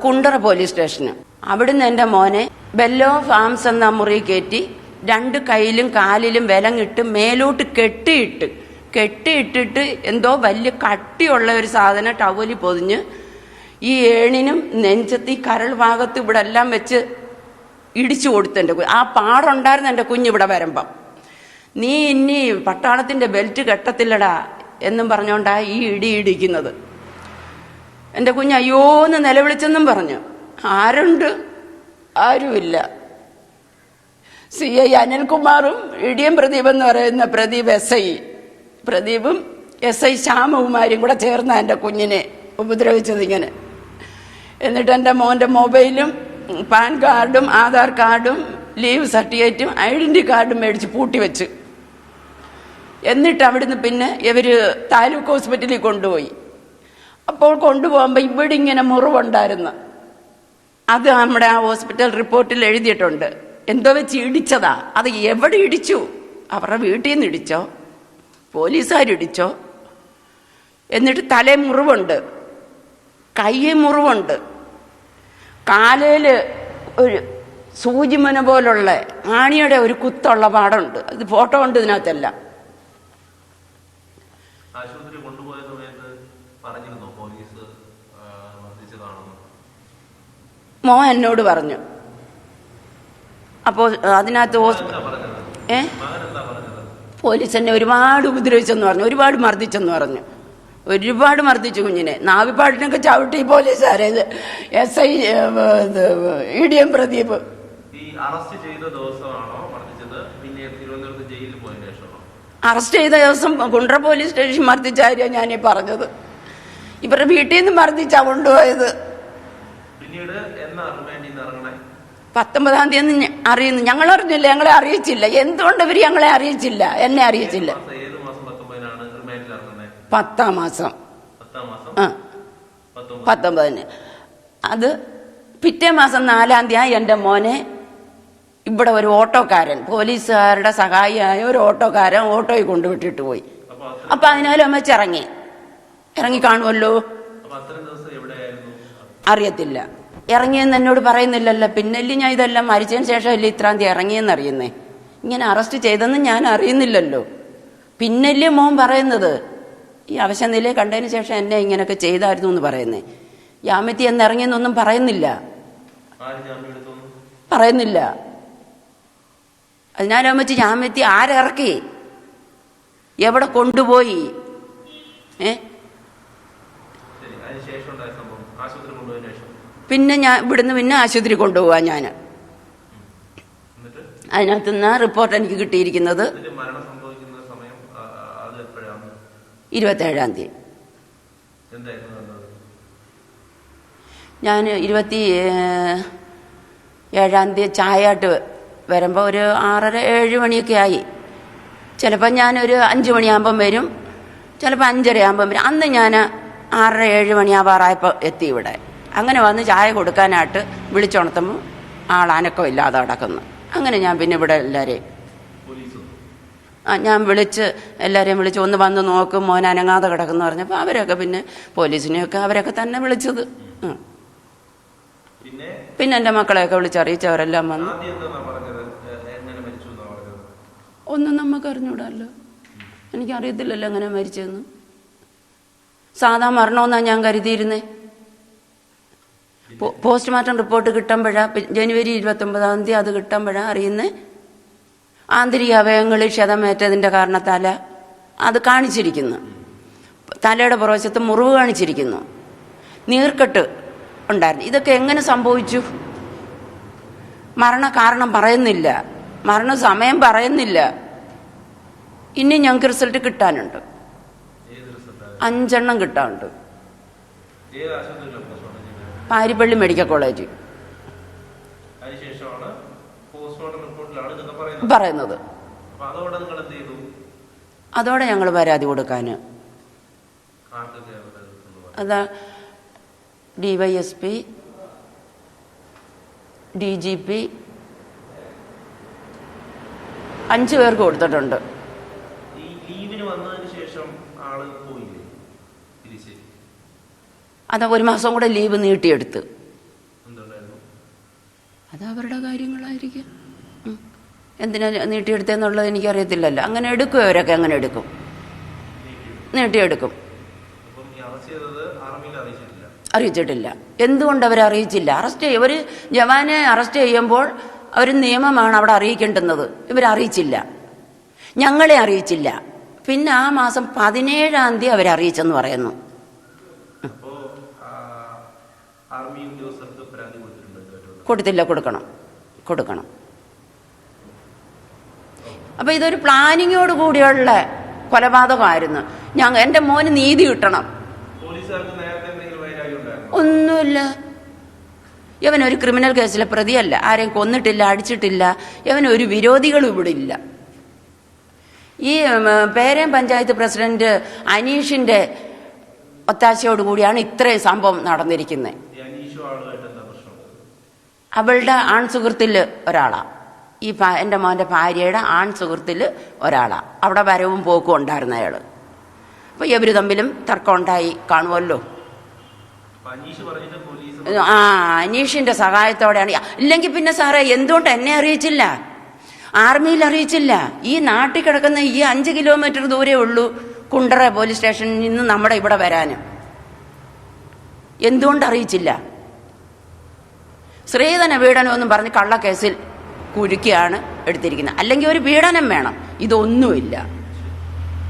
Kundara police സ്റ്റേഷന്. അവിടുന്ന് എൻ്റെ മോനെ ബെല്ലോ ഫാംസ് എന്ന മുറി കയറ്റി 2 കൈയിലും കാലിലും വിലങ്ങിട്ട് മേലോട്ട് കെട്ടിയിട്ടിട്ട് എന്തോ വലിയ കട്ടിയുള്ള ഒരു സാധനം ടവലി പൊതിഞ്ഞ് ഈ ഏണിനും നെഞ്ചത്ത് ഈ കരൾ ഭാഗത്ത് ഇവിടെ എല്ലാം വെച്ച് ഇടിച്ചു കൊടുത്തു. എൻ്റെ ആ പാടുണ്ടായിരുന്നു എൻ്റെ കുഞ്ഞിവിടെ വരുമ്പം. നീ ഇനി പട്ടാളത്തിൻ്റെ ബെൽറ്റ് കെട്ടത്തില്ലടാ എന്നും പറഞ്ഞുകൊണ്ടാ ഈ ഇടിക്കുന്നത്. എൻ്റെ കുഞ്ഞ് അയ്യോന്ന് നിലവിളിച്ചെന്നും പറഞ്ഞു. ആരുണ്ട്? ആരുമില്ല. CI അനിൽകുമാറും ഇടിയം പ്രദീപ് എന്ന് പറയുന്ന പ്രദീപും SI ശ്യാമകുമാരിയും കൂടെ ചേർന്ന എൻ്റെ കുഞ്ഞിനെ ഉപദ്രവിച്ചത് ഇങ്ങനെ. എന്നിട്ട് എൻ്റെ മോൻ്റെ മൊബൈലും പാൻ കാർഡും ആധാർ കാർഡും ലീവ് സർട്ടിഫിക്കറ്റും ഐഡൻറ്റി കാർഡും മേടിച്ച് പൂട്ടിവെച്ച്. എന്നിട്ട് അവിടുന്ന് പിന്നെ ഇവർ താലൂക്ക് ഹോസ്പിറ്റലിൽ കൊണ്ടുപോയി. അപ്പോൾ കൊണ്ടുപോകുമ്പോൾ ഇവിടെ ഇങ്ങനെ മുറിവുണ്ടായിരുന്നു. അത് നമ്മുടെ ആ ഹോസ്പിറ്റൽ റിപ്പോർട്ടിൽ എഴുതിയിട്ടുണ്ട്. എന്തോ വെച്ച് ഇടിച്ചതാ. അത് എവിടെ ഇടിച്ചു? അവരുടെ വീട്ടിൽ നിന്ന് ഇടിച്ചോ, പോലീസുകാരിടിച്ചോ? എന്നിട്ട് തലേ മുറിവുണ്ട്, കയ്യിൽ മുറിവുണ്ട്, കാലയിൽ ഒരു സൂചിമന പോലുള്ള ആണിയുടെ ഒരു കുത്തുള്ള പാടുണ്ട്. അത് ഫോട്ടോ ഉണ്ട് ഇതിനകത്തല്ല. മോ എന്നോട് പറഞ്ഞു. അപ്പോൾ അതിനകത്ത് പോലീസ് എന്നെ ഒരുപാട് ഉപദ്രവിച്ചെന്ന് പറഞ്ഞു, ഒരുപാട് മർദ്ദിച്ചെന്ന് പറഞ്ഞു. ഒരുപാട് മർദ്ദിച്ചു കുഞ്ഞിനെ. നാവിപ്പാട്ടിനൊക്കെ ചവിട്ടി പോലീസുകാരെ. SI ഇടിയം പ്രദീപ് അറസ്റ്റ് ചെയ്ത ദിവസം കുണ്ട്ര പോലീസ് സ്റ്റേഷൻ മർദ്ദിച്ച കാര്യം ഞാനീ പറഞ്ഞത്. ഇവരുടെ വീട്ടിൽ നിന്ന് മർദ്ദിച്ചാ കൊണ്ടുപോയത്. 19-ാം തീയതി അറിയുന്നു. ഞങ്ങൾ അറിഞ്ഞില്ല, ഞങ്ങളെ അറിയിച്ചില്ല. എന്തുകൊണ്ട് ഇവർ ഞങ്ങളെ അറിയിച്ചില്ല, എന്നെ അറിയിച്ചില്ല? 10-ാം മാസം 19-ന്. അത് പിറ്റേ മാസം 4-ാം തീയതി എൻ്റെ മോനെ ഇവിടെ ഒരു ഓട്ടോക്കാരൻ, പോലീസുകാരുടെ സഹായിയായ ഒരു ഓട്ടോക്കാരൻ ഓട്ടോയിൽ കൊണ്ടുവിട്ടിട്ട് പോയി. അപ്പൊ അതിനാലും അമ്മച്ച് ഇറങ്ങി കാണുമല്ലോ. അറിയത്തില്ല. ഇറങ്ങിയെന്ന് എന്നോട് പറയുന്നില്ലല്ലോ. പിന്നല്ലേ ഞാൻ ഇതെല്ലാം മരിച്ചതിന് ശേഷമല്ലേ ഇത്രാം തീയതി ഇറങ്ങിയെന്ന് അറിയുന്നേ. ഇങ്ങനെ അറസ്റ്റ് ചെയ്തെന്ന് ഞാൻ അറിയുന്നില്ലല്ലോ. പിന്നല്ലേ മോൻ പറയുന്നത്. ഈ അവശനിലയെ കണ്ടതിന് ശേഷം എന്നെ ഇങ്ങനെയൊക്കെ ചെയ്തായിരുന്നു എന്ന് പറയുന്നേ. ജാമ്യത്തിൽ എന്ന് ഇറങ്ങിയെന്നൊന്നും പറയുന്നില്ല. അതിനാലും വെച്ച് ജാമ്യത്തിൽ ആരിറക്കി, എവിടെ കൊണ്ടുപോയി? പിന്നെ ഞാൻ ഇവിടുന്ന് പിന്നെ ആശുപത്രി കൊണ്ടുപോവാ. ഞാൻ അതിനകത്തുനിന്ന് റിപ്പോർട്ട് എനിക്ക് കിട്ടിയിരിക്കുന്നത് 27-ാം തീയതി. ഞാൻ 27-ാം തീയതി ചായയായിട്ട് വരുമ്പോൾ ഒരു 6:30-7 മണിയൊക്കെ ആയി. ചിലപ്പോൾ ഞാനൊരു 5 മണിയാകുമ്പം വരും, ചിലപ്പോൾ 5:30 ആകുമ്പം വരും. അന്ന് ഞാൻ 6:30-7 മണിയാവാറായപ്പോൾ എത്തി ഇവിടെ. അങ്ങനെ വന്ന് ചായ കൊടുക്കാനായിട്ട് വിളിച്ചുണർത്തുമ്പോൾ ആളനക്കം ഇല്ലാതെ കിടക്കുന്നു. അങ്ങനെ ഞാൻ പിന്നെ ഇവിടെ എല്ലാവരെയും ഞാൻ എല്ലാവരെയും വിളിച്ച് ഒന്ന് വന്ന് നോക്കും, മോൻ അനങ്ങാതെ കിടക്കുന്നു പറഞ്ഞപ്പോൾ അവരൊക്കെ പിന്നെ പോലീസിനെയൊക്കെ അവരൊക്കെ തന്നെ വിളിച്ചത്. പിന്നെ എൻ്റെ മക്കളെയൊക്കെ വിളിച്ചറിയിച്ചവരെല്ലാം വന്നു. ഒന്നും നമുക്ക് അറിഞ്ഞൂടല്ലോ. എനിക്കറിയത്തില്ലല്ലോ എങ്ങനെ മരിച്ചതെന്ന്. സാധാ മരണമെന്നാണ് ഞാൻ കരുതിയിരുന്നേ. പോസ്റ്റ്മോർട്ടം റിപ്പോർട്ട് കിട്ടുമ്പോഴാണ് ജനുവരി 29-ാം തീയതി അത് കിട്ടുമ്പോഴാണ് അറിയുന്നേ. ആന്തരിക അവയവങ്ങളിൽ ക്ഷതമേറ്റതിൻ്റെ കാരണത്താൽ അത് കാണിച്ചിരിക്കുന്നു. തലയുടെ പുറവശത്ത് മുറിവ് കാണിച്ചിരിക്കുന്നു, നീർക്കെട്ട് ഉണ്ടായിരുന്നു. ഇതൊക്കെ എങ്ങനെ സംഭവിച്ചു? മരണകാരണം പറയുന്നില്ല, മരണസമയം പറയുന്നില്ല. ഇനി ഞങ്ങൾക്ക് റിസൾട്ട് കിട്ടാനുണ്ട്, 5 എണ്ണം കിട്ടാനുണ്ട്. പാരിപ്പള്ളി മെഡിക്കൽ കോളേജ് പറയുന്നത്. അതോടെ ഞങ്ങൾ പരാതി കൊടുക്കാന് അതാ DYSP, DGP 5 പേർക്ക് കൊടുത്തിട്ടുണ്ട്. അത് 1 മാസം കൂടെ ലീവ് നീട്ടിയെടുത്ത്. അത് അവരുടെ കാര്യങ്ങളായിരിക്കും. എന്തിനാ നീട്ടിയെടുത്തെന്നുള്ളത് എനിക്കറിയത്തില്ലല്ലോ. അങ്ങനെ എടുക്കും, അവരൊക്കെ അങ്ങനെ എടുക്കും, നീട്ടിയെടുക്കും. അറിയിച്ചിട്ടില്ല. എന്തുകൊണ്ട് അവരെ അറിയിച്ചില്ല? ഒരു ജവാനെ അറസ്റ്റ് ചെയ്യുമ്പോൾ അവർ നിയമമാണ് അവിടെ അറിയിക്കേണ്ടുന്നത്. ഇവരറിയിച്ചില്ല, ഞങ്ങളെ അറിയിച്ചില്ല. പിന്നെ ആ മാസം 17-ാം തീയതി അവരറിയിച്ചെന്ന് പറയുന്നു. കൊടുത്തില്ല, കൊടുക്കണം. അപ്പൊ ഇതൊരു പ്ലാനിങ്ങോട് കൂടിയുള്ള കൊലപാതകമായിരുന്നു. എൻ്റെ മോന് നീതി കിട്ടണം. ഒന്നുമില്ല. ഇവനൊരു ക്രിമിനൽ കേസിലെ പ്രതിയല്ല, ആരെയും കൊന്നിട്ടില്ല, അടിച്ചിട്ടില്ല. ഇവനൊരു വിരോധികളും ഇവിടെ ഇല്ല. ഈ പേരയം പഞ്ചായത്ത് പ്രസിഡന്റ് അനീഷിന്റെ ഒത്താശയോടുകൂടിയാണ് ഇത്രയും സംഭവം നടന്നിരിക്കുന്നത്. അവളുടെ ആൺ സുഹൃത്തിൽ ഒരാളാ, എൻ്റെ മോൻ്റെ ഭാര്യയുടെ ആൺ സുഹൃത്തിൽ ഒരാളാ. അവിടെ വരവും പോക്കും ഉണ്ടായിരുന്ന അയാള്. അപ്പൊ ഇവര് തമ്മിലും തർക്കം ഉണ്ടായി കാണുമല്ലോ. അനീഷിന്റെ സഹായത്തോടെയാണ്. ഇല്ലെങ്കിൽ പിന്നെ സാറേ എന്തുകൊണ്ട് എന്നെ അറിയിച്ചില്ല, ആർമിയിൽ അറിയിച്ചില്ല? ഈ നാട്ടിൽ കിടക്കുന്ന ഈ 5 കിലോമീറ്റർ ദൂരേ ഉള്ളൂ കുണ്ടറ പോലീസ് സ്റ്റേഷനിൽ നിന്ന് നമ്മുടെ ഇവിടെ വരാനും. എന്തുകൊണ്ട് അറിയിച്ചില്ല? സ്ത്രീധന പീഡനം എന്നും പറഞ്ഞ് കള്ളക്കേസിൽ കുരുക്കിയാണ് എടുത്തിരിക്കുന്നത്. അല്ലെങ്കിൽ ഒരു പീഡനം വേണം, ഇതൊന്നുമില്ല.